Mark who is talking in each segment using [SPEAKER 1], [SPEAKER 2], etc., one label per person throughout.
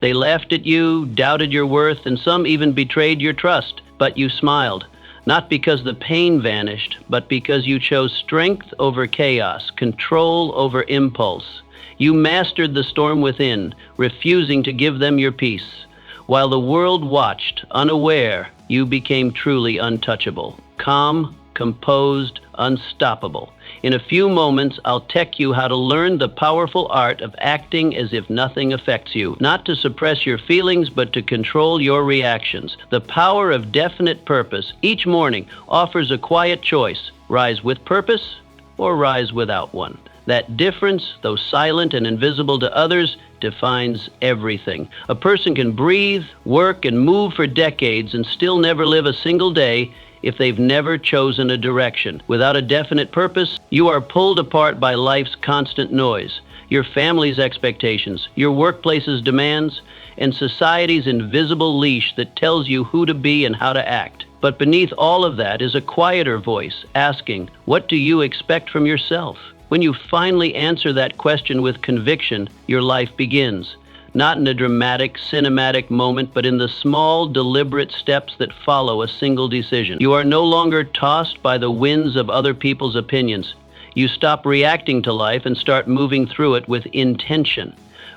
[SPEAKER 1] They laughed at you, doubted your worth, and some even betrayed your trust, but you smiled. Not because the pain vanished, but because you chose strength over chaos, control over impulse. You mastered the storm within, refusing to give them your peace. While the world watched, unaware, you became truly untouchable, calm, composed, unstoppable. In a few moments, I'll tech you how to learn the powerful art of acting as if nothing affects you, not to suppress your feelings, but to control your reactions. The power of definite purpose each morning offers a quiet choice: rise with purpose or rise without one. That difference, though silent and invisible to others, defines everything. A person can breathe, work, and move for decades and still never live a single day if they've never chosen a direction. Without a definite purpose, you are pulled apart by life's constant noise, your family's expectations, your workplace's demands, and society's invisible leash that tells you who to be and how to act. But beneath all of that is a quieter voice asking, what do you expect from yourself? When you finally answer that question with conviction, your life begins. Not in a dramatic, cinematic moment, but in the small, deliberate steps that follow a single decision. You are no longer tossed by the winds of other people's opinions. You stop reacting to life and start moving through it with intention.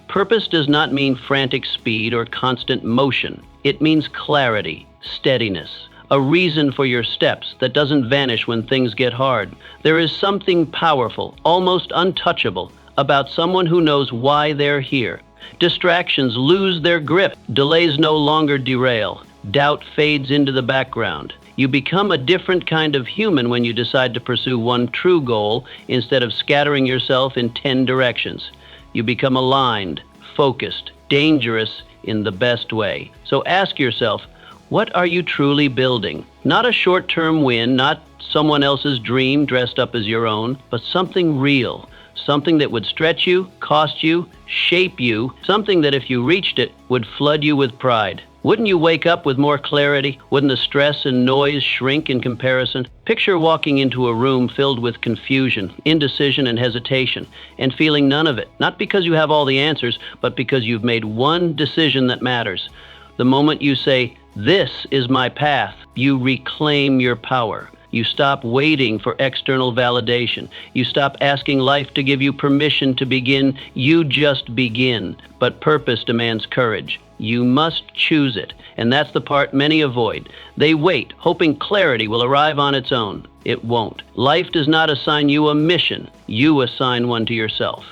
[SPEAKER 1] Purpose does not mean frantic speed or constant motion. It means clarity, steadiness, a reason for your steps that doesn't vanish when things get hard. There is something powerful, almost untouchable, about someone who knows why they're here. Distractions lose their grip. Delays no longer derail. Doubt fades into the background. You become a different kind of human when you decide to pursue one true goal instead of scattering yourself in 10 directions. You become aligned, focused, dangerous in the best way. So ask yourself, what are you truly building? Not a short-term win, not someone else's dream dressed up as your own, but something real. Something that would stretch you, cost you, shape you, something that if you reached it would flood you with pride. Wouldn't you wake up with more clarity? Wouldn't the stress and noise shrink in comparison? Picture walking into a room filled with confusion, indecision, and hesitation, and feeling none of it, not because you have all the answers, but because you've made one decision that matters. The moment you say, "This is my path," you reclaim your power. You stop waiting for external validation. You stop asking life to give you permission to begin. You just begin. But purpose demands courage. You must choose it. And that's the part many avoid. They wait, hoping clarity will arrive on its own. It won't. Life does not assign you a mission. You assign one to yourself.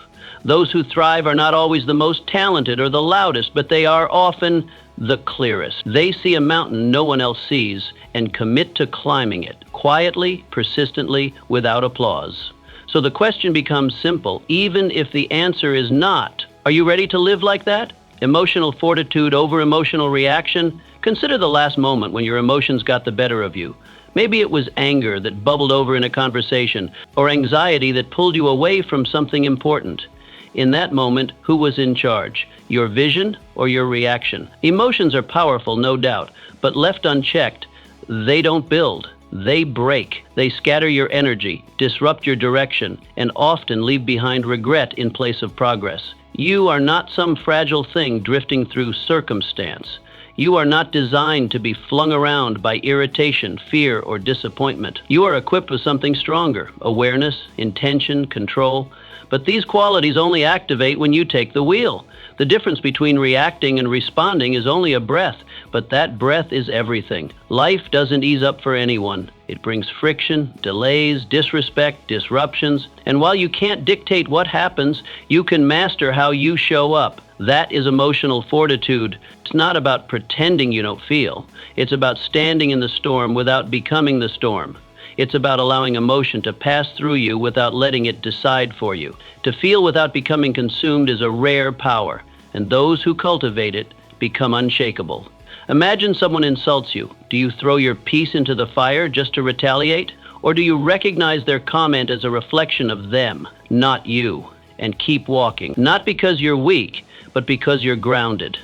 [SPEAKER 1] Those who thrive are not always the most talented or the loudest, but they are often the clearest. They see a mountain no one else sees and commit to climbing it, quietly, persistently, without applause. So the question becomes simple, even if the answer is not. Are you ready to live like that? Emotional fortitude over emotional reaction? Consider the last moment when your emotions got the better of you. Maybe it was anger that bubbled over in a conversation, or anxiety that pulled you away from something important. In that moment, who was in charge? Your vision or your reaction? Emotions are powerful, no doubt, but left unchecked, they don't build, they break. They scatter your energy, disrupt your direction, and often leave behind regret in place of progress. You are not some fragile thing drifting through circumstance. You are not designed to be flung around by irritation, fear, or disappointment. You are equipped with something stronger: awareness, intention, control. But these qualities only activate when you take the wheel. The difference between reacting and responding is only a breath, but that breath is everything. Life doesn't ease up for anyone. It brings friction, delays, disrespect, disruptions, and while you can't dictate what happens, you can master how you show up. That is emotional fortitude. It's not about pretending you don't feel. It's about standing in the storm without becoming the storm. It's about allowing emotion to pass through you without letting it decide for you. To feel without becoming consumed is a rare power, and those who cultivate it become unshakable. Imagine someone insults you. Do you throw your peace into the fire just to retaliate? Or do you recognize their comment as a reflection of them, not you, and keep walking? Not because you're weak, but because you're grounded.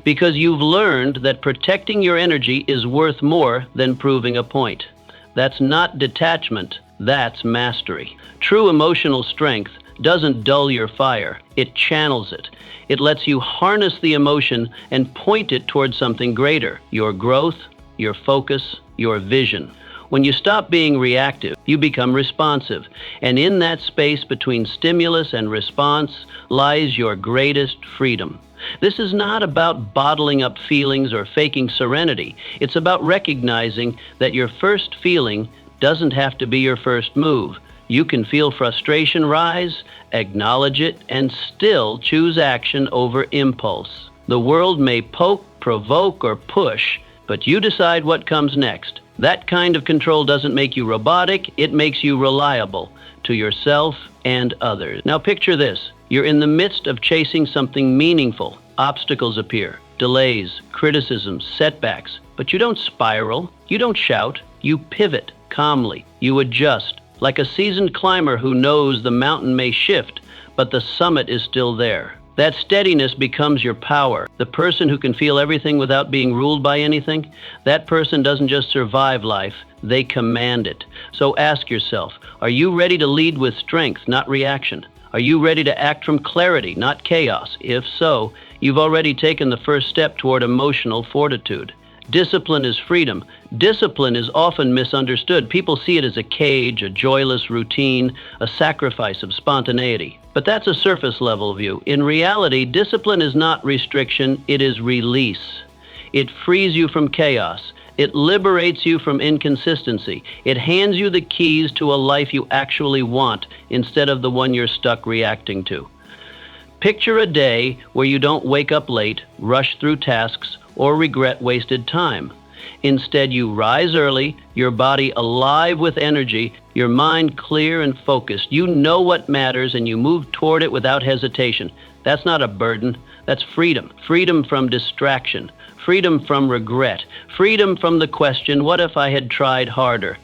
[SPEAKER 1] Because you've learned that protecting your energy is worth more than proving a point. That's not detachment, that's mastery. True emotional strength doesn't dull your fire, it channels it. It lets you harness the emotion and point it towards something greater, your growth, your focus, your vision. When you stop being reactive, you become responsive. And in that space between stimulus and response lies your greatest freedom. This is not about bottling up feelings or faking serenity. It's about recognizing that your first feeling doesn't have to be your first move. You can feel frustration rise, acknowledge it, and still choose action over impulse. The world may poke, provoke, or push, but you decide what comes next. That kind of control doesn't make you robotic, it makes you reliable to yourself and others. Now picture this. You're in the midst of chasing something meaningful. Obstacles appear, delays, criticisms, setbacks. But you don't spiral, you don't shout, you pivot calmly, you adjust. Like a seasoned climber who knows the mountain may shift, but the summit is still there. That steadiness becomes your power. The person who can feel everything without being ruled by anything, that person doesn't just survive life, they command it. So ask yourself, are you ready to lead with strength, not reaction? Are you ready to act from clarity, not chaos? If so, you've already taken the first step toward emotional fortitude. Discipline is freedom. Discipline is often misunderstood. People see it as a cage, a joyless routine, a sacrifice of spontaneity. But that's a surface level view. In reality, discipline is not restriction, it is release. It frees you from chaos. It liberates you from inconsistency. It hands you the keys to a life you actually want instead of the one you're stuck reacting to. Picture a day where you don't wake up late, rush through tasks, or regret wasted time. Instead, you rise early, your body alive with energy, your mind clear and focused. You know what matters and you move toward it without hesitation. That's not a burden, that's freedom. Freedom from distraction, freedom from regret, freedom from the question, what if I had tried harder?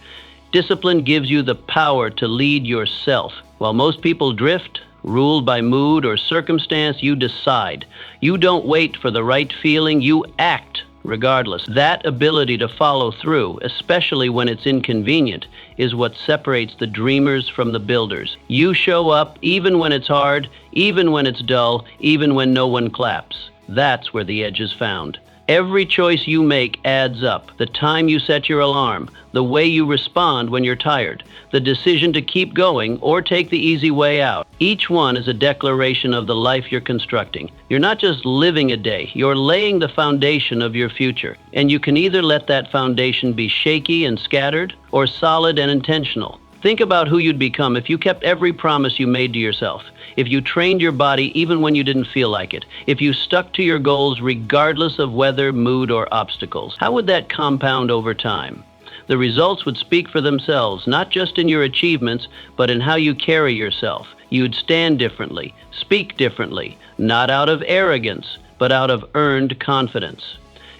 [SPEAKER 1] Discipline gives you the power to lead yourself. While most people drift, ruled by mood or circumstance, you decide. You don't wait for the right feeling, you act regardless. That ability to follow through, especially when it's inconvenient, is what separates the dreamers from the builders. You show up even when it's hard, even when it's dull, even when no one claps. That's where the edge is found. Every choice you make adds up. The time you set your alarm, the way you respond when you're tired, the decision to keep going or take the easy way out. Each one is a declaration of the life you're constructing. You're not just living a day, you're laying the foundation of your future. And you can either let that foundation be shaky and scattered or solid and intentional. Think about who you'd become if you kept every promise you made to yourself, if you trained your body even when you didn't feel like it, if you stuck to your goals regardless of weather, mood, or obstacles. How would that compound over time? The results would speak for themselves, not just in your achievements, but in how you carry yourself. You'd stand differently, speak differently, not out of arrogance, but out of earned confidence.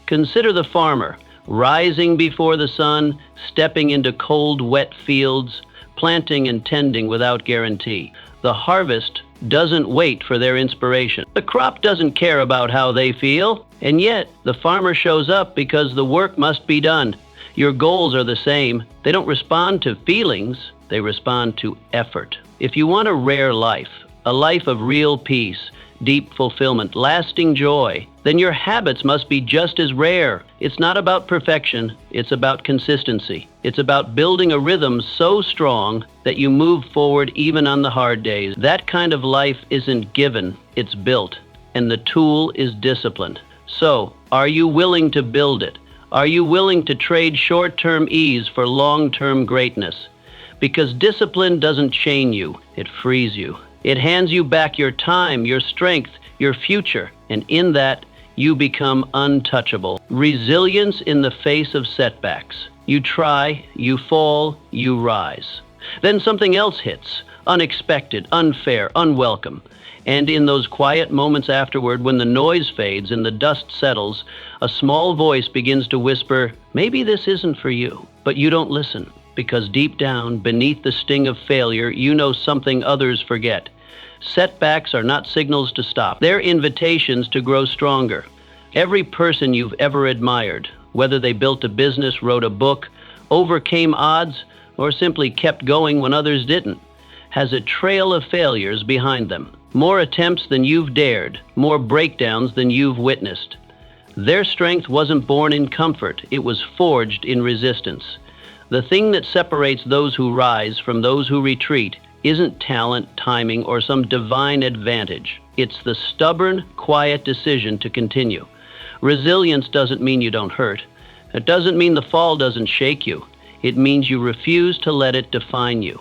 [SPEAKER 1] Consider the farmer, rising before the sun, stepping into cold, wet fields, planting and tending without guarantee. The harvest doesn't wait for their inspiration. The crop doesn't care about how they feel, and yet the farmer shows up because the work must be done. Your goals are the same. They don't respond to feelings, they respond to effort. If you want a rare life, a life of real peace, deep fulfillment, lasting joy, then your habits must be just as rare. It's not about perfection, it's about consistency. It's about building a rhythm so strong that you move forward even on the hard days. That kind of life isn't given, it's built, and the tool is discipline. So, are you willing to build it? Are you willing to trade short-term ease for long-term greatness? Because discipline doesn't chain you, it frees you. It hands you back your time, your strength, your future, and in that, you become untouchable. Resilience in the face of setbacks. You try, you fall, you rise. Then something else hits, unexpected, unfair, unwelcome. And in those quiet moments afterward, when the noise fades and the dust settles, a small voice begins to whisper, maybe this isn't for you. But you don't listen, because deep down, beneath the sting of failure, you know something others forget. Setbacks are not signals to stop. They're invitations to grow stronger. Every person you've ever admired, whether they built a business, wrote a book, overcame odds, or simply kept going when others didn't, has a trail of failures behind them. More attempts than you've dared, more breakdowns than you've witnessed. Their strength wasn't born in comfort, it was forged in resistance. The thing that separates those who rise from those who retreat isn't talent, timing, or some divine advantage. It's the stubborn, quiet decision to continue. Resilience doesn't mean you don't hurt. It doesn't mean the fall doesn't shake you. It means you refuse to let it define you.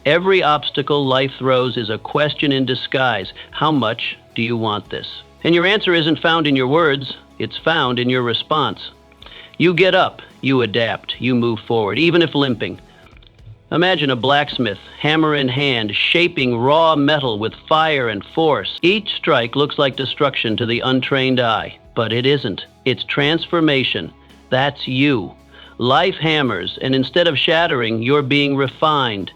[SPEAKER 1] Every obstacle life throws is a question in disguise. How much do you want this? And your answer isn't found in your words, it's found in your response. You get up, you adapt, you move forward, even if limping. Imagine a blacksmith, hammer in hand, shaping raw metal with fire and force. Each strike looks like destruction to the untrained eye, but it isn't. It's transformation. That's you. Life hammers, and instead of shattering, you're being refined.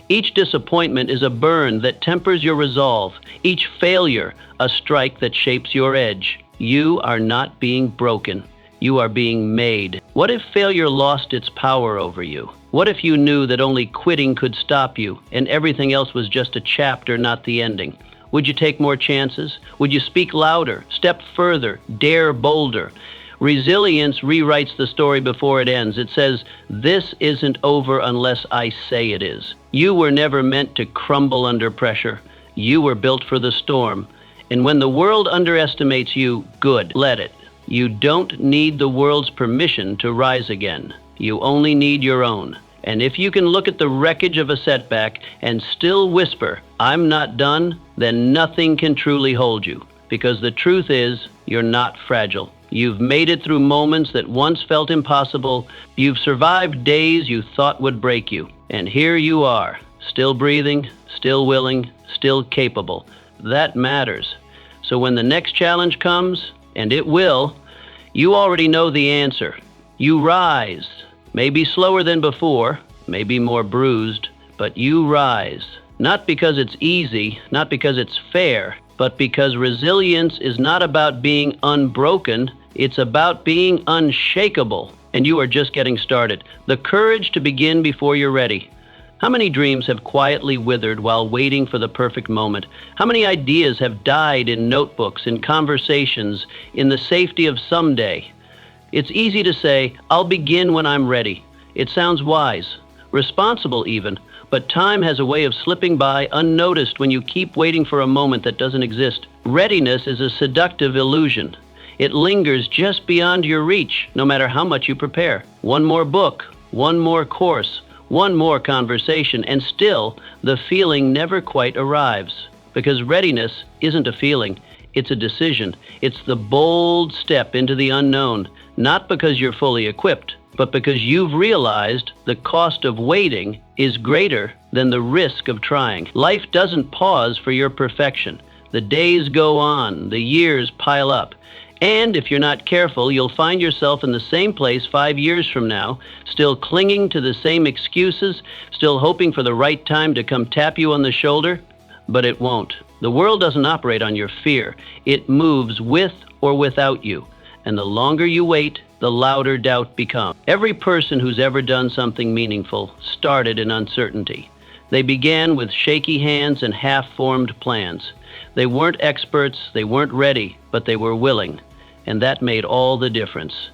[SPEAKER 1] Each disappointment is a burn that tempers your resolve. Each failure, a strike that shapes your edge. You are not being broken. You are being made. What if failure lost its power over you? What if you knew that only quitting could stop you and everything else was just a chapter, not the ending? Would you take more chances? Would you speak louder, step further, dare bolder? Resilience rewrites the story before it ends. It says, "This isn't over unless I say it is." You were never meant to crumble under pressure. You were built for the storm. And when the world underestimates you, good, let it. You don't need the world's permission to rise again. You only need your own. And if you can look at the wreckage of a setback and still whisper, "I'm not done," then nothing can truly hold you. Because the truth is, you're not fragile. You've made it through moments that once felt impossible. You've survived days you thought would break you. And here you are, still breathing, still willing, still capable. That matters. So when the next challenge comes, and it will, you already know the answer. You rise. Maybe slower than before, maybe more bruised, but you rise. Not because it's easy, not because it's fair, but because resilience is not about being unbroken, it's about being unshakable. And you are just getting started. The courage to begin before you're ready. How many dreams have quietly withered while waiting for the perfect moment? How many ideas have died in notebooks, in conversations, in the safety of someday? It's easy to say, "I'll begin when I'm ready." It sounds wise, responsible even, but time has a way of slipping by unnoticed when you keep waiting for a moment that doesn't exist. Readiness is a seductive illusion. It lingers just beyond your reach, no matter how much you prepare. One more book, one more course, one more conversation, and still the feeling never quite arrives. Because readiness isn't a feeling, it's a decision. It's the bold step into the unknown, not because you're fully equipped, but because you've realized the cost of waiting is greater than the risk of trying. Life doesn't pause for your perfection. The days go on, the years pile up. And if you're not careful, you'll find yourself in the same place 5 years from now, still clinging to the same excuses, still hoping for the right time to come tap you on the shoulder. But it won't. The world doesn't operate on your fear. It moves with or without you. And the longer you wait, the louder doubt becomes. Every person who's ever done something meaningful started in uncertainty. They began with shaky hands and half-formed plans. They weren't experts, they weren't ready, but they were willing. And that made all the difference.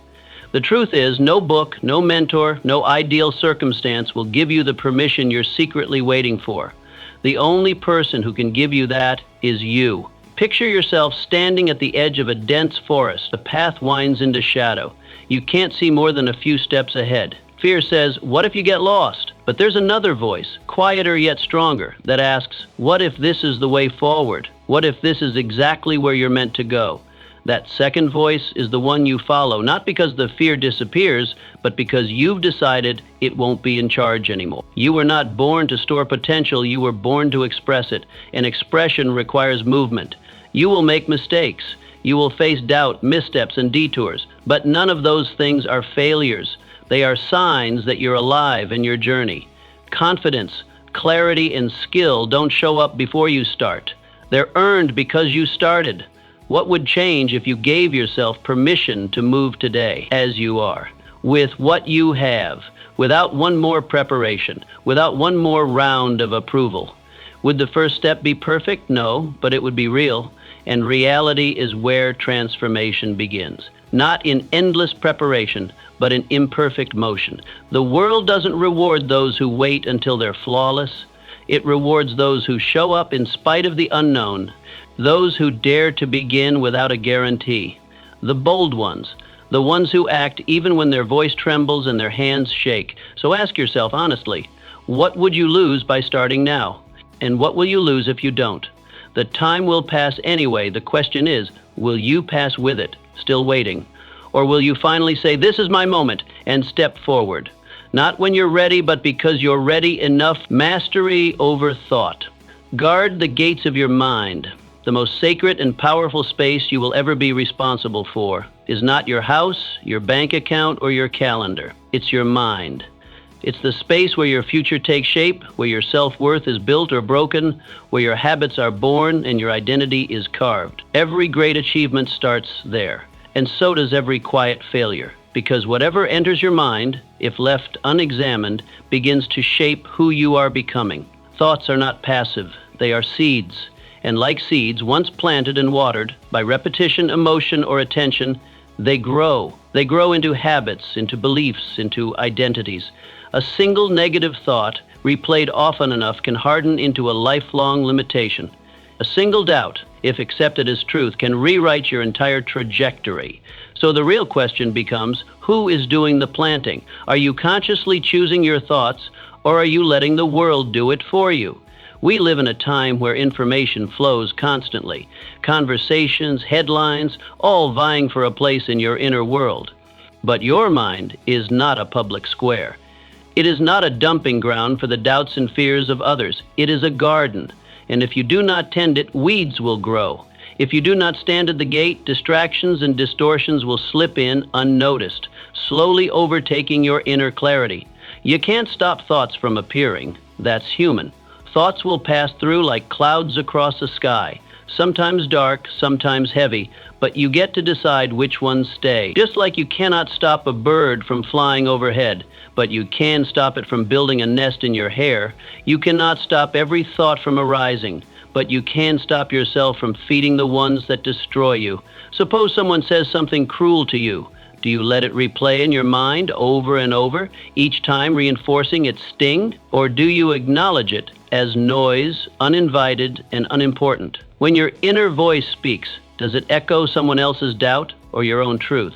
[SPEAKER 1] The truth is, no book, no mentor, no ideal circumstance will give you the permission you're secretly waiting for. The only person who can give you that is you. Picture yourself standing at the edge of a dense forest. The path winds into shadow. You can't see more than a few steps ahead. Fear says, "What if you get lost?" But there's another voice, quieter yet stronger, that asks, "What if this is the way forward? What if this is exactly where you're meant to go?" That second voice is the one you follow, not because the fear disappears, but because you've decided it won't be in charge anymore. You were not born to store potential, you were born to express it, and expression requires movement. You will make mistakes. You will face doubt, missteps, and detours, but none of those things are failures. They are signs that you're alive in your journey. Confidence, clarity, and skill don't show up before you start. They're earned because you started. What would change if you gave yourself permission to move today as you are, with what you have, without one more preparation, without one more round of approval? Would the first step be perfect? No, but it would be real. And reality is where transformation begins. Not in endless preparation, but in imperfect motion. The world doesn't reward those who wait until they're flawless. It rewards those who show up in spite of the unknown, those who dare to begin without a guarantee, the bold ones, the ones who act even when their voice trembles and their hands shake. So ask yourself honestly, what would you lose by starting now? And what will you lose if you don't? The time will pass anyway. The question is, will you pass with it, still waiting? Or will you finally say, this is my moment, and step forward? Not when you're ready, but because you're ready enough. Mastery over thought. Guard the gates of your mind. The most sacred and powerful space you will ever be responsible for is not your house, your bank account, or your calendar. It's your mind. It's the space where your future takes shape, where your self-worth is built or broken, where your habits are born and your identity is carved. Every great achievement starts there, and so does every quiet failure. Because whatever enters your mind, if left unexamined, begins to shape who you are becoming. Thoughts are not passive, they are seeds. And like seeds, once planted and watered, by repetition, emotion, or attention, they grow. They grow into habits, into beliefs, into identities. A single negative thought, replayed often enough, can harden into a lifelong limitation. A single doubt, if accepted as truth, can rewrite your entire trajectory. So the real question becomes, who is doing the planting? Are you consciously choosing your thoughts, or are you letting the world do it for you? We live in a time where information flows constantly. Conversations, headlines, all vying for a place in your inner world. But your mind is not a public square. It is not a dumping ground for the doubts and fears of others. It is a garden. And if you do not tend it, weeds will grow. If you do not stand at the gate, distractions and distortions will slip in unnoticed, slowly overtaking your inner clarity. You can't stop thoughts from appearing. That's human. Thoughts will pass through like clouds across the sky, sometimes dark, sometimes heavy, but you get to decide which ones stay. Just like you cannot stop a bird from flying overhead, but you can stop it from building a nest in your hair, you cannot stop every thought from arising, but you can stop yourself from feeding the ones that destroy you. Suppose someone says something cruel to you. Do you let it replay in your mind over and over, each time reinforcing its sting? Or do you acknowledge it as noise, uninvited, and unimportant? When your inner voice speaks, does it echo someone else's doubt or your own truth?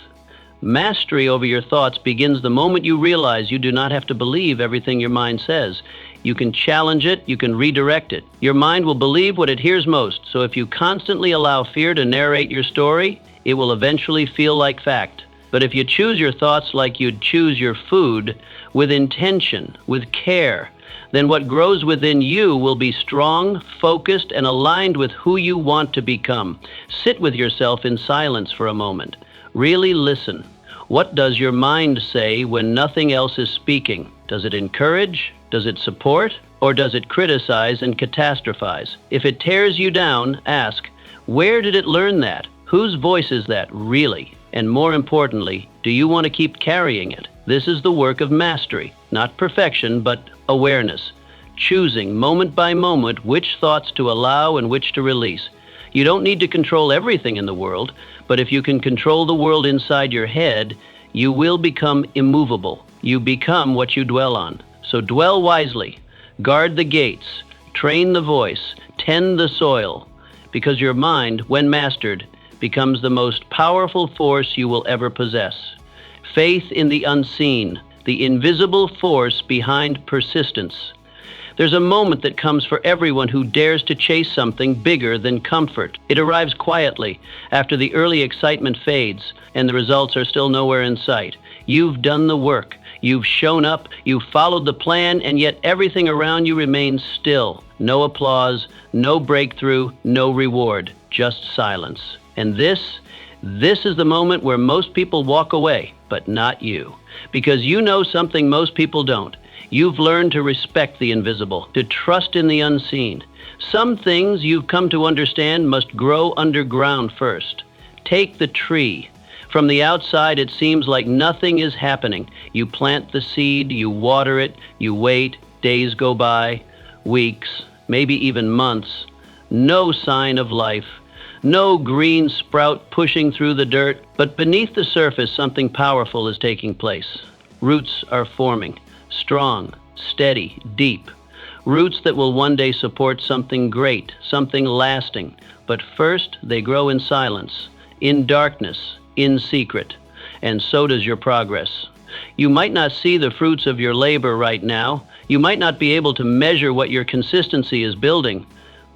[SPEAKER 1] Mastery over your thoughts begins the moment you realize you do not have to believe everything your mind says. You can challenge it, you can redirect it. Your mind will believe what it hears most, so if you constantly allow fear to narrate your story, it will eventually feel like fact. But if you choose your thoughts like you'd choose your food, with intention, with care, then what grows within you will be strong, focused, and aligned with who you want to become. Sit with yourself in silence for a moment. Really listen. What does your mind say when nothing else is speaking? Does it encourage? Does it support? Or does it criticize and catastrophize? If it tears you down, ask, where did it learn that? Whose voice is that, really? And more importantly, do you want to keep carrying it? This is the work of mastery, not perfection, but awareness. Choosing moment by moment which thoughts to allow and which to release. You don't need to control everything in the world, but if you can control the world inside your head, you will become immovable. You become what you dwell on. So dwell wisely, guard the gates, train the voice, tend the soil, because your mind, when mastered, becomes the most powerful force you will ever possess. Faith in the unseen, the invisible force behind persistence. There's a moment that comes for everyone who dares to chase something bigger than comfort. It arrives quietly after the early excitement fades and the results are still nowhere in sight. You've done the work. You've shown up, you've followed the plan, and yet everything around you remains still. No applause, no breakthrough, no reward, just silence. And this is the moment where most people walk away, but not you. Because you know something most people don't. You've learned to respect the invisible, to trust in the unseen. Some things you've come to understand must grow underground first. Take the tree. From the outside, it seems like nothing is happening. You plant the seed, you water it, you wait, days go by, weeks, maybe even months. No sign of life. No green sprout pushing through the dirt, but beneath the surface something powerful is taking place. Roots are forming, strong, steady, deep. Roots that will one day support something great, something lasting. But first, they grow in silence, in darkness, in secret. And so does your progress. You might not see the fruits of your labor right now. You might not be able to measure what your consistency is building.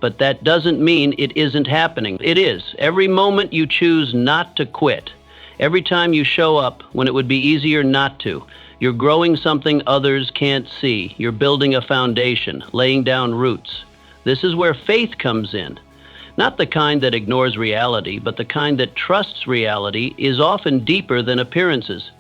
[SPEAKER 1] But that doesn't mean it isn't happening. It is. Every moment you choose not to quit, every time you show up when it would be easier not to, you're growing something others can't see. You're building a foundation, laying down roots. This is where faith comes in. Not the kind that ignores reality, but the kind that trusts reality is often deeper than appearances.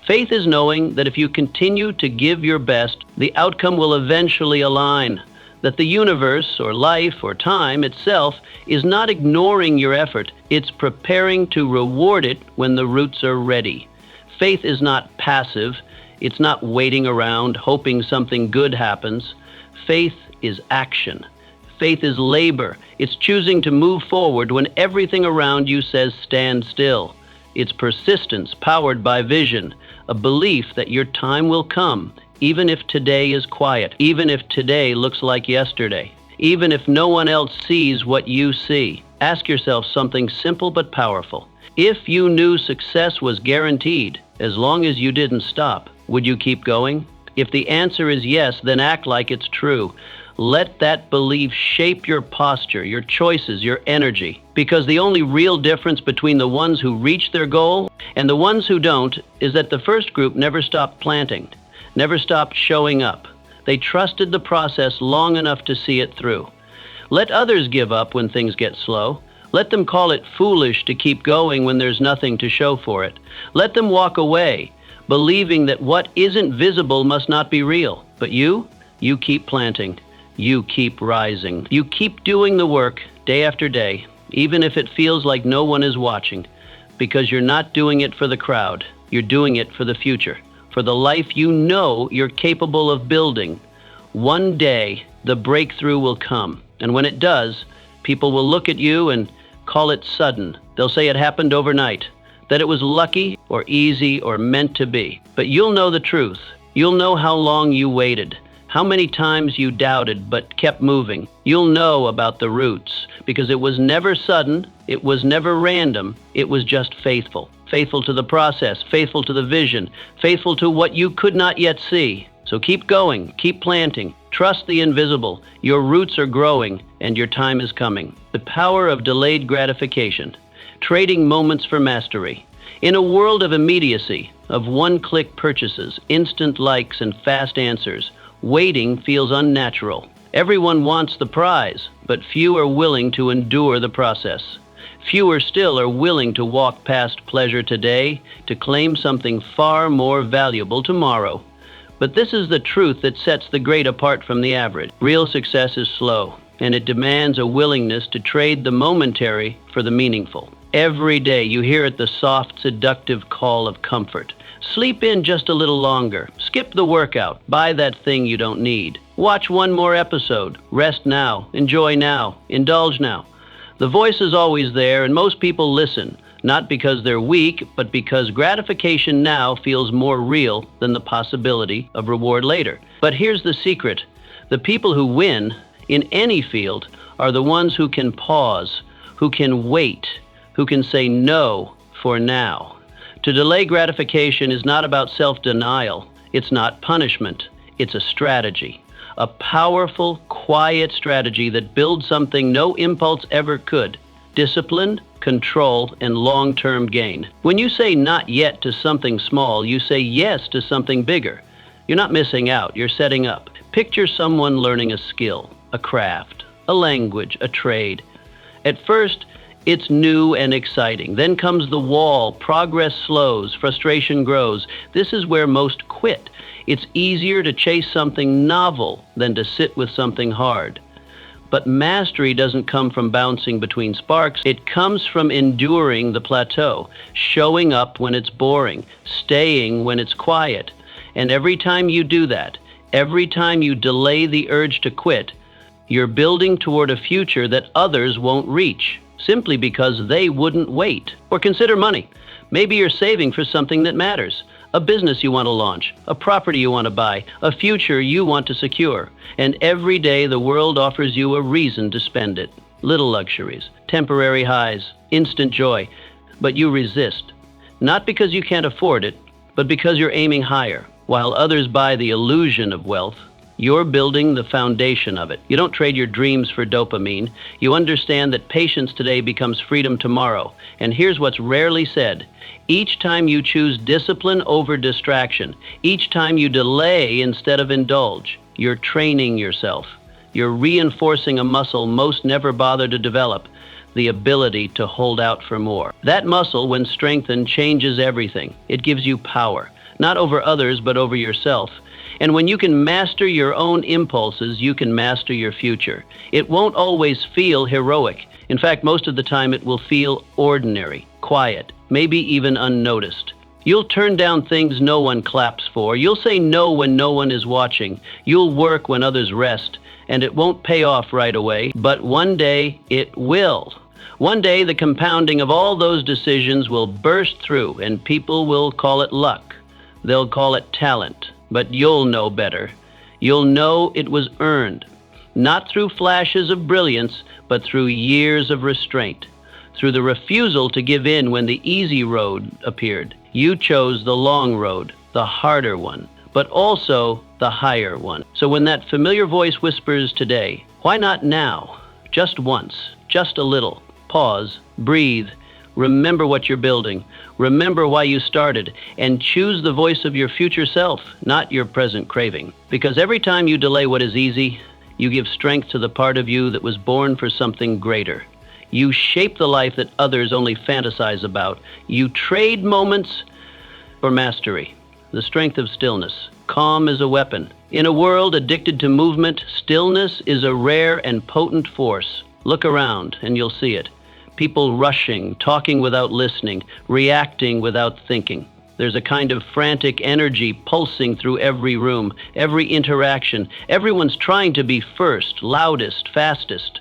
[SPEAKER 1] Faith is knowing that if you continue to give your best, the outcome will eventually align. That the universe or life or time itself is not ignoring your effort, it's preparing to reward it when the roots are ready. Faith is not passive, it's not waiting around hoping something good happens. Faith is action. Faith is labor. It's choosing to move forward when everything around you says stand still. It's persistence powered by vision, a belief that your time will come. Even if today is quiet, even if today looks like yesterday, even if no one else sees what you see, ask yourself something simple but powerful. If you knew success was guaranteed, as long as you didn't stop, would you keep going? If the answer is yes, then act like it's true. Let that belief shape your posture, your choices, your energy. Because the only real difference between the ones who reach their goal and the ones who don't is that the first group never stopped planting. Never stopped showing up. They trusted the process long enough to see it through. Let others give up when things get slow. Let them call it foolish to keep going when there's nothing to show for it. Let them walk away, believing that what isn't visible must not be real. But you keep planting. You keep rising. You keep doing the work day after day, even if it feels like no one is watching, because you're not doing it for the crowd. You're doing it for the future. For the life you know you're capable of building. One day, the breakthrough will come. And when it does, people will look at you and call it sudden. They'll say it happened overnight, that it was lucky or easy or meant to be. But you'll know the truth. You'll know how long you waited, how many times you doubted but kept moving. You'll know about the roots, because it was never sudden, it was never random, it was just faithful. Faithful to the process, faithful to the vision, faithful to what you could not yet see. So keep going, keep planting, trust the invisible. Your roots are growing and your time is coming. The power of delayed gratification, trading moments for mastery. In a world of immediacy, of one-click purchases, instant likes and fast answers, waiting feels unnatural. Everyone wants the prize, but few are willing to endure the process. Fewer still are willing to walk past pleasure today to claim something far more valuable tomorrow. But this is the truth that sets the great apart from the average. Real success is slow, and it demands a willingness to trade the momentary for the meaningful. Every day you hear it, the soft, seductive call of comfort. Sleep in just a little longer. Skip the workout. Buy that thing you don't need. Watch one more episode. Rest now. Enjoy now. Indulge now. The voice is always there, and most people listen, not because they're weak, but because gratification now feels more real than the possibility of reward later. But here's the secret. The people who win in any field are the ones who can pause, who can wait, who can say no for now. To delay gratification is not about self-denial. It's not punishment. It's a strategy. A powerful, quiet strategy that builds something no impulse ever could. Discipline, control, and long-term gain. When you say not yet to something small, you say yes to something bigger. You're not missing out, you're setting up. Picture someone learning a skill, a craft, a language, a trade. At first, it's new and exciting. Then comes the wall, progress slows, frustration grows. This is where most quit. It's easier to chase something novel than to sit with something hard. But mastery doesn't come from bouncing between sparks. It comes from enduring the plateau, showing up when it's boring, staying when it's quiet. And every time you do that, every time you delay the urge to quit, You're building toward a future that others won't reach, simply because they wouldn't wait. Or consider money. Maybe you're saving for something that matters. A business you want to launch, a property you want to buy, a future you want to secure. And every day the world offers you a reason to spend it. Little luxuries, temporary highs, instant joy. But you resist. Not because you can't afford it, but because you're aiming higher. While others buy the illusion of wealth, you're building the foundation of it. You don't trade your dreams for dopamine. You understand that patience today becomes freedom tomorrow. And here's what's rarely said. Each time you choose discipline over distraction, each time you delay instead of indulge, you're training yourself. You're reinforcing a muscle most never bother to develop, the ability to hold out for more. That muscle, when strengthened, changes everything. It gives you power, not over others, but over yourself. And when you can master your own impulses, you can master your future. It won't always feel heroic. In fact, most of the time it will feel ordinary, quiet, maybe even unnoticed. You'll turn down things no one claps for. You'll say no when no one is watching. You'll work when others rest. And it won't pay off right away, but one day it will. One day the compounding of all those decisions will burst through, and people will call it luck. They'll call it talent. But you'll know better. You'll know it was earned, not through flashes of brilliance, but through years of restraint, through the refusal to give in when the easy road appeared. You chose the long road, the harder one, but also the higher one. So when that familiar voice whispers today, why not now? Just once, just a little. Pause, breathe, remember what you're building. Remember why you started, and choose the voice of your future self, not your present craving. Because every time you delay what is easy, you give strength to the part of you that was born for something greater. You shape the life that others only fantasize about. You trade moments for mastery, the strength of stillness. Calm is a weapon. In a world addicted to movement, stillness is a rare and potent force. Look around and you'll see it. People rushing, talking without listening, reacting without thinking. There's a kind of frantic energy pulsing through every room, every interaction. Everyone's trying to be first, loudest, fastest.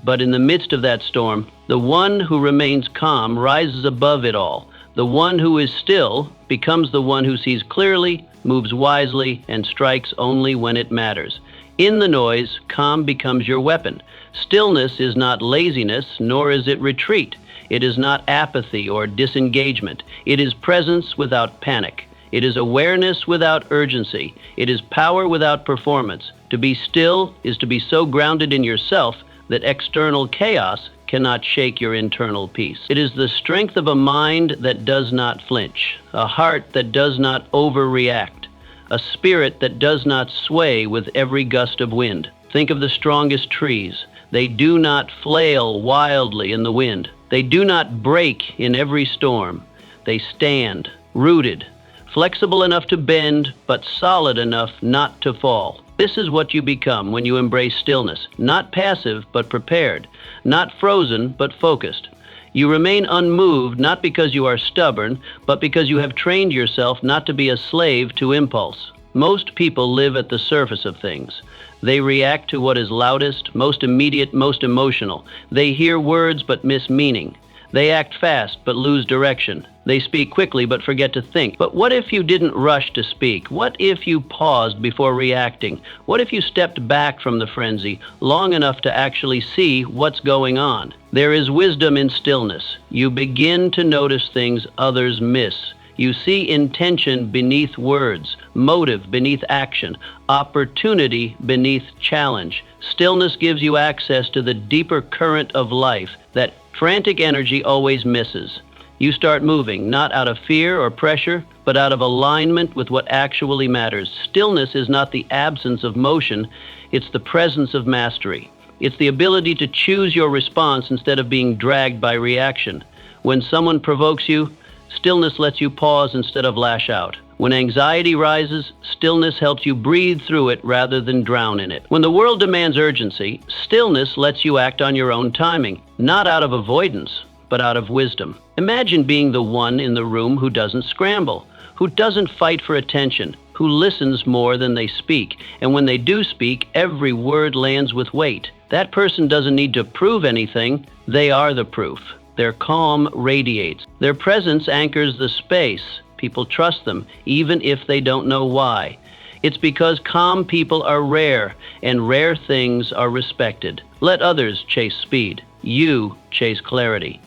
[SPEAKER 1] But in the midst of that storm, the one who remains calm rises above it all. The one who is still becomes the one who sees clearly, moves wisely, and strikes only when it matters. In the noise, calm becomes your weapon. Stillness is not laziness, nor is it retreat. It is not apathy or disengagement. It is presence without panic. It is awareness without urgency. It is power without performance. To be still is to be so grounded in yourself that external chaos cannot shake your internal peace. It is the strength of a mind that does not flinch, a heart that does not overreact, a spirit that does not sway with every gust of wind. Think of the strongest trees. They do not flail wildly in the wind. They do not break in every storm. They stand, rooted, flexible enough to bend, but solid enough not to fall. This is what you become when you embrace stillness, not passive, but prepared, not frozen, but focused. You remain unmoved not because you are stubborn, but because you have trained yourself not to be a slave to impulse. Most people live at the surface of things. They react to what is loudest, most immediate, most emotional. They hear words but miss meaning. They act fast but lose direction. They speak quickly but forget to think. But what if you didn't rush to speak? What if you paused before reacting? What if you stepped back from the frenzy long enough to actually see what's going on? There is wisdom in stillness. You begin to notice things others miss. You see intention beneath words, motive beneath action, opportunity beneath challenge. Stillness gives you access to the deeper current of life that frantic energy always misses. You start moving, not out of fear or pressure, but out of alignment with what actually matters. Stillness is not the absence of motion, it's the presence of mastery. It's the ability to choose your response instead of being dragged by reaction. When someone provokes you, stillness lets you pause instead of lash out. When anxiety rises, stillness helps you breathe through it rather than drown in it. When the world demands urgency, stillness lets you act on your own timing, not out of avoidance, but out of wisdom. Imagine being the one in the room who doesn't scramble, who doesn't fight for attention, who who listens more than they speak, and when they do speak, every word lands with weight. That person doesn't need to prove anything. They are the proof. Their calm radiates. Their presence anchors the space. People trust them, even if they don't know why. It's because calm people are rare, and rare things are respected. Let others chase speed. You chase clarity.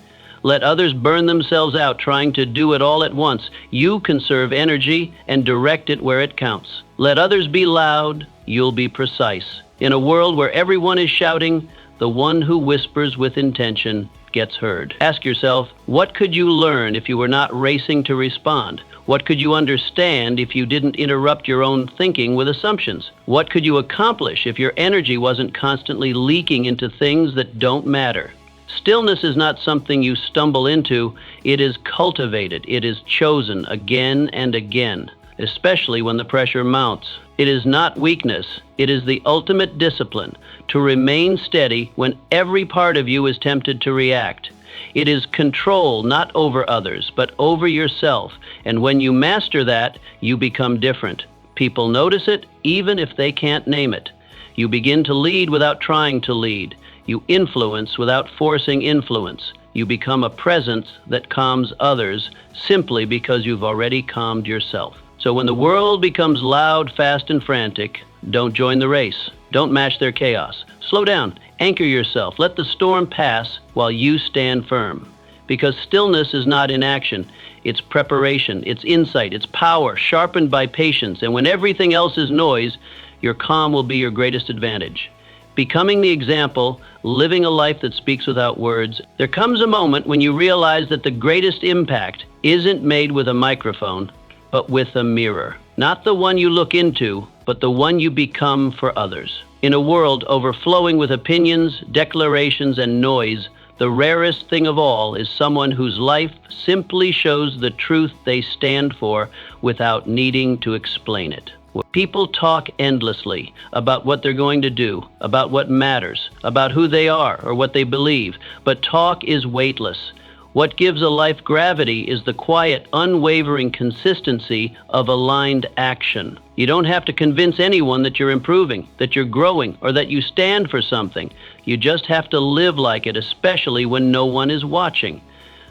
[SPEAKER 1] Let others burn themselves out trying to do it all at once. You conserve energy and direct it where it counts. Let others be loud. You'll be precise. In a world where everyone is shouting, the one who whispers with intention gets heard. Ask yourself, what could you learn if you were not racing to respond? What could you understand if you didn't interrupt your own thinking with assumptions? What could you accomplish if your energy wasn't constantly leaking into things that don't matter? Stillness is not something you stumble into. It is cultivated. It is chosen again and again, especially when the pressure mounts. It is not weakness. It is the ultimate discipline to remain steady when every part of you is tempted to react. It is control not over others, but over yourself. And when you master that, you become different. People notice it, even if they can't name it. You begin to lead without trying to lead. You influence without forcing influence. You become a presence that calms others simply because you've already calmed yourself. So when the world becomes loud, fast, and frantic, don't join the race. Don't match their chaos. Slow down. Anchor yourself. Let the storm pass while you stand firm. Because stillness is not inaction. It's preparation. It's insight. It's power sharpened by patience. And when everything else is noise, your calm will be your greatest advantage. Becoming the example, living a life that speaks without words, there comes a moment when you realize that the greatest impact isn't made with a microphone, but with a mirror. Not the one you look into, but the one you become for others. In a world overflowing with opinions, declarations, and noise, the rarest thing of all is someone whose life simply shows the truth they stand for without needing to explain it. People talk endlessly about what they're going to do, about what matters, about who they are or what they believe, but talk is weightless. What gives a life gravity is the quiet, unwavering consistency of aligned action. You don't have to convince anyone that you're improving, that you're growing, or that you stand for something. You just have to live like it, especially when no one is watching.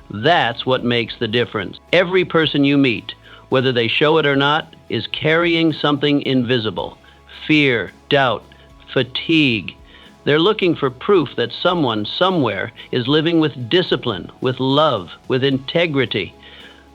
[SPEAKER 1] That's what makes the difference. Every person you meet, whether they show it or not, is carrying something invisible. Fear, doubt, fatigue. They're looking for proof that someone, somewhere, is living with discipline, with love, with integrity.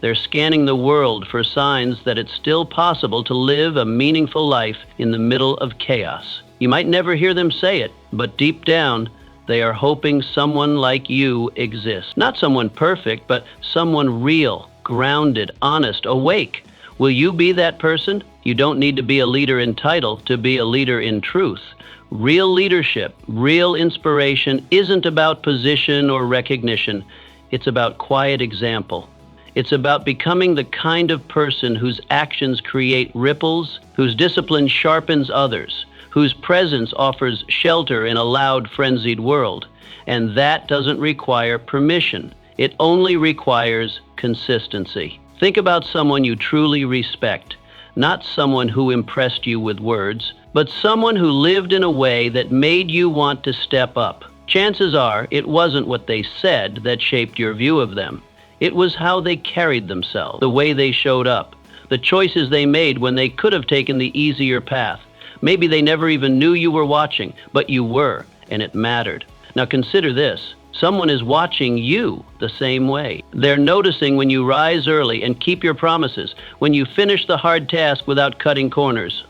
[SPEAKER 1] They're scanning the world for signs that it's still possible to live a meaningful life in the middle of chaos. You might never hear them say it, but deep down, they are hoping someone like you exists. Not someone perfect, but someone real, grounded, honest, awake. Will you be that person? You don't need to be a leader in title to be a leader in truth. Real leadership, real inspiration isn't about position or recognition. It's about quiet example. It's about becoming the kind of person whose actions create ripples, whose discipline sharpens others, whose presence offers shelter in a loud, frenzied world. And that doesn't require permission. It only requires consistency. Think about someone you truly respect, not someone who impressed you with words, but someone who lived in a way that made you want to step up. Chances are it wasn't what they said that shaped your view of them. It was how they carried themselves, the way they showed up, the choices they made when they could have taken the easier path. Maybe they never even knew you were watching, but you were, and it mattered. Now consider this. Someone is watching you the same way. They're noticing when you rise early and keep your promises, when you finish the hard task without cutting corners,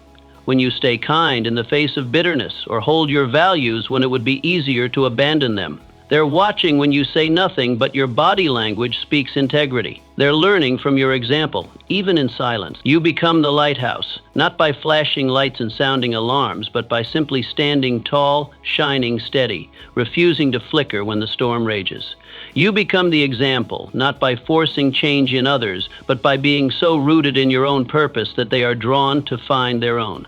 [SPEAKER 1] when you stay kind in the face of bitterness or hold your values when it would be easier to abandon them. They're watching when you say nothing, but your body language speaks integrity. They're learning from your example, even in silence. You become the lighthouse, not by flashing lights and sounding alarms, but by simply standing tall, shining steady, refusing to flicker when the storm rages. You become the example, not by forcing change in others, but by being so rooted in your own purpose that they are drawn to find their own.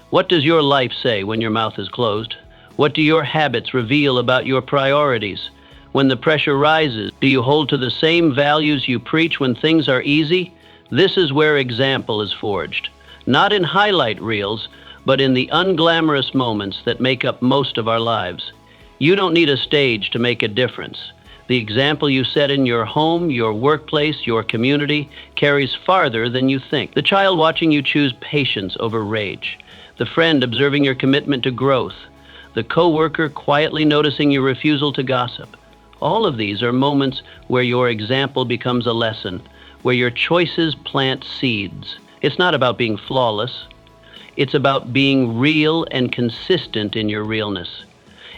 [SPEAKER 1] What does your life say when your mouth is closed? What do your habits reveal about your priorities? When the pressure rises, do you hold to the same values you preach when things are easy? This is where example is forged. not in highlight reels, but in the unglamorous moments that make up most of our lives. You don't need a stage to make a difference. The example you set in your home, your workplace, your community carries farther than you think. The child watching you choose patience over rage. The friend observing your commitment to growth. The coworker quietly noticing your refusal to gossip. All of these are moments where your example becomes a lesson, where your choices plant seeds. It's not about being flawless. It's about being real and consistent in your realness.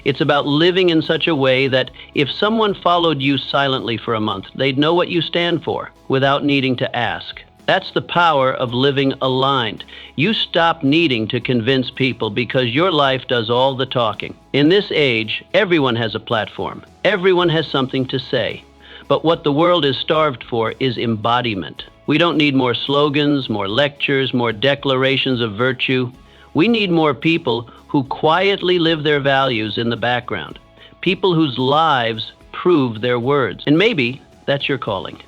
[SPEAKER 1] It's about living in such a way that if someone followed you silently for a month, they'd know what you stand for without needing to ask. That's the power of living aligned. You stop needing to convince people because your life does all the talking. In this age, everyone has a platform. Everyone has something to say. But what the world is starved for is embodiment. We don't need more slogans, more lectures, more declarations of virtue. We need more people who quietly live their values in the background. People whose lives prove their words. And maybe that's your calling.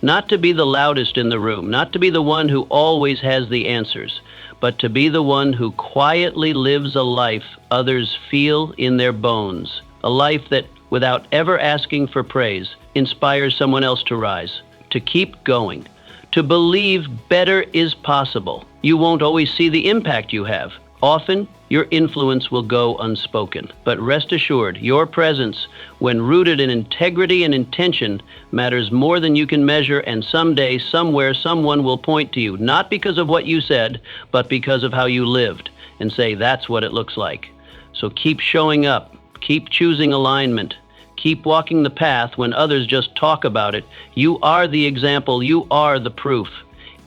[SPEAKER 1] Not to be the loudest in the room, not to be the one who always has the answers, but to be the one who quietly lives a life others feel in their bones. A life that, without ever asking for praise, inspires someone else to rise, to keep going, to believe better is possible. You won't always see the impact you have. Often, your influence will go unspoken. But rest assured, your presence, when rooted in integrity and intention, matters more than you can measure, and someday, somewhere, someone will point to you, not because of what you said, but because of how you lived, and say, that's what it looks like. So keep showing up, keep choosing alignment, keep walking the path when others just talk about it. You are the example, you are the proof.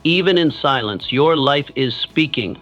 [SPEAKER 1] Even in silence, your life is speaking.